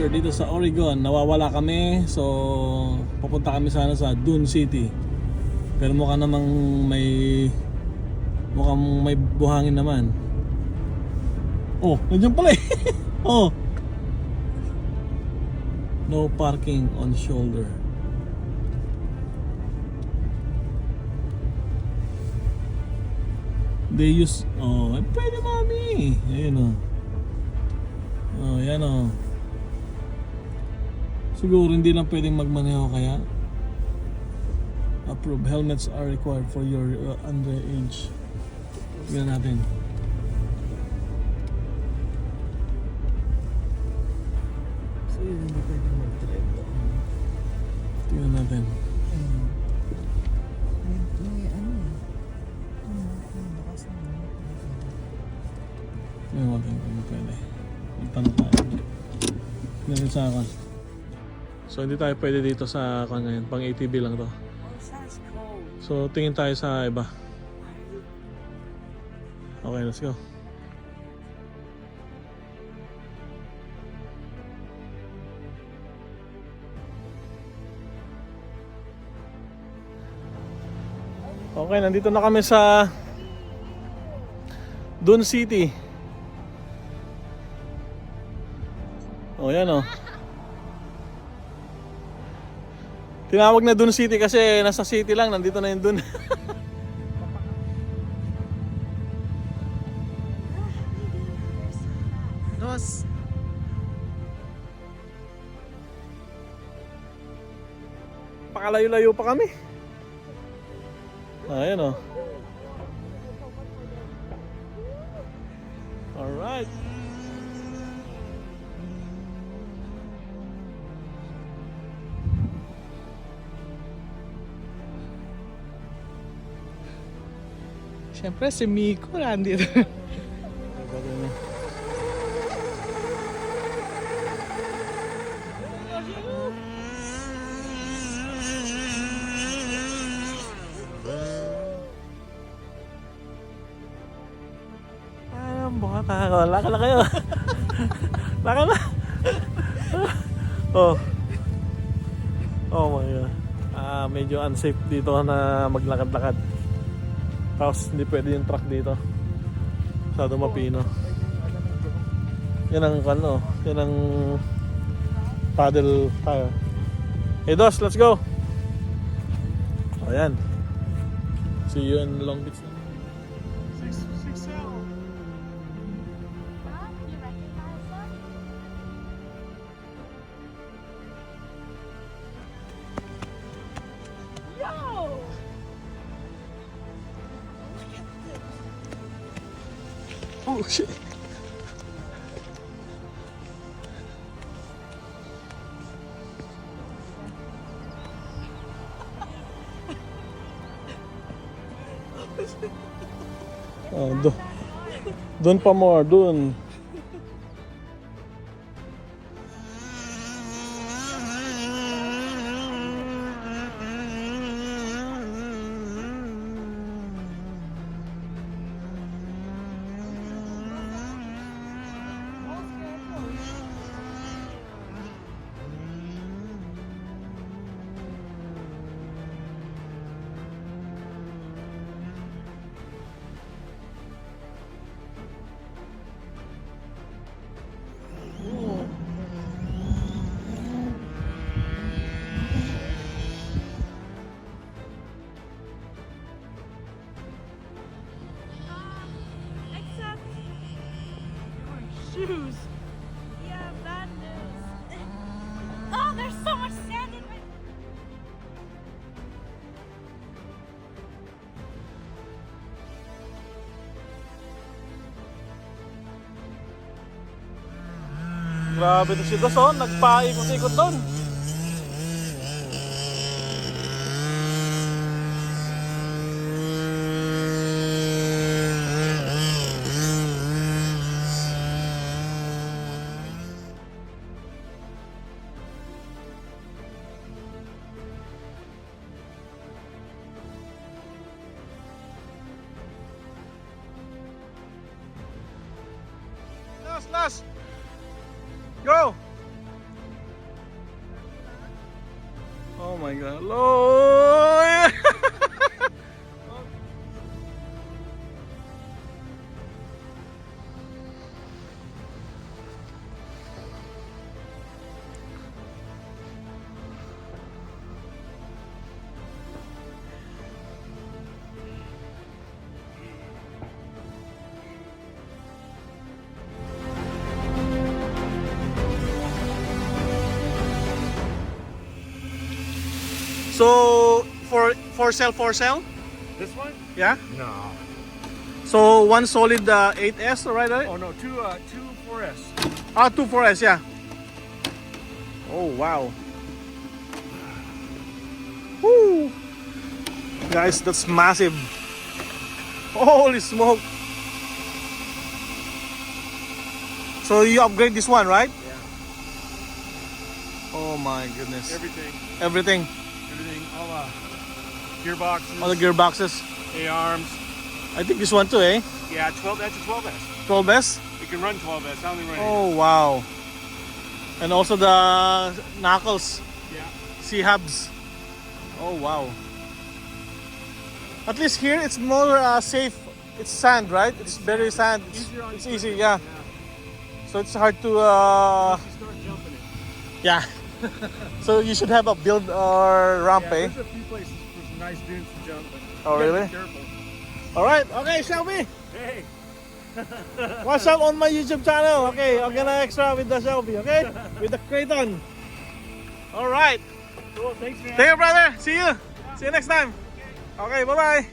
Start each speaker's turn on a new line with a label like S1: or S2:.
S1: adventure dito sa Oregon. Nawawala kami, so pupunta kami sana sa Dune City. Pero mukhang may buhangin naman. Oh, nandiyan pala eh. Oh. No parking on shoulder. They use, pwede mami. Ayun oh. Oh, yan oh. Siguro hindi lang pwedeng magmaneho kaya. Approved helmets are required for your underage. Tignan natin.
S2: So yun, hindi pwede mag-drive doon.
S1: Tignan natin.
S2: May ano eh. Bakas na ano.
S1: Tignan natin kung pwede. Magtanong tayo. Tignan rin sa akin. So hindi tayo pwede dito sa akin ngayon. Pang ATV lang to.
S2: Oh, sounds cold.
S1: So tingin tayo sa iba. Okay, let's go. Okay, nandito na kami sa Dune City. Oh, yan oh. Tinawag na Dune City kasi nasa city lang, nandito na yung Dune.
S2: Dos.
S1: Pakalayo-layo pa kami. Ayan o. Alright.
S2: Siyempre si Miko nandito.
S1: Wala ka na kayo. Wala ka na. Oh. Oh my God. Medyo unsafe dito na maglakad-lakad. Tapos hindi pwede yung truck dito. Masyado mapino. Yan ang ano, yan ang paddle tayo. Hey Dos, let's go. Ayan. See you in Long Beach. Oh shit. Oh, doon pa more, doon.
S3: Shoes. Yeah, bad news. Oh, there's so much sand in my.
S1: Grabe to si Dos, oh. Nagpaikot-ikot doon. Last. Go! my God. Lord! So for sale?
S2: This one?
S1: Yeah.
S2: No.
S1: So one solid 8S, right?
S2: Oh no, two 4S.
S1: Ah, 2 4S, yeah. Oh wow. Woo! Guys, that's massive. Holy smoke! So you upgrade this one, right?
S2: Yeah.
S1: Oh my goodness.
S2: Everything.
S1: Everything.
S2: All gearboxes.
S1: All the gearboxes.
S2: A-arms.
S1: I think this one too, eh?
S2: Yeah, 12. That's a 12S.
S1: 12S?
S2: You can run 12S. I only run
S1: Oh wow. And also the knuckles,
S2: 8. Yeah.
S1: C-hubs. Oh wow. At least here it's more safe. It's sand, right? It's very sand.
S2: Easier on
S1: It's
S2: your
S1: easy,
S2: foot.
S1: yeah. So it's hard to
S2: Once you start jumping it.
S1: yeah. So you should have a build or ramp,
S2: Yeah,
S1: eh?
S2: there's a few places for some nice dunes to jump. But
S1: Oh,
S2: you gotta
S1: really?
S2: Be careful.
S1: All right. Okay, Shelby.
S2: Hey.
S1: What's up on my YouTube channel? Okay, I'm gonna extra with the Shelby, okay? With the Kraton. All right.
S2: Cool. Thanks, man.
S1: Thank you, brother. See you. See you next time. Okay, bye-bye.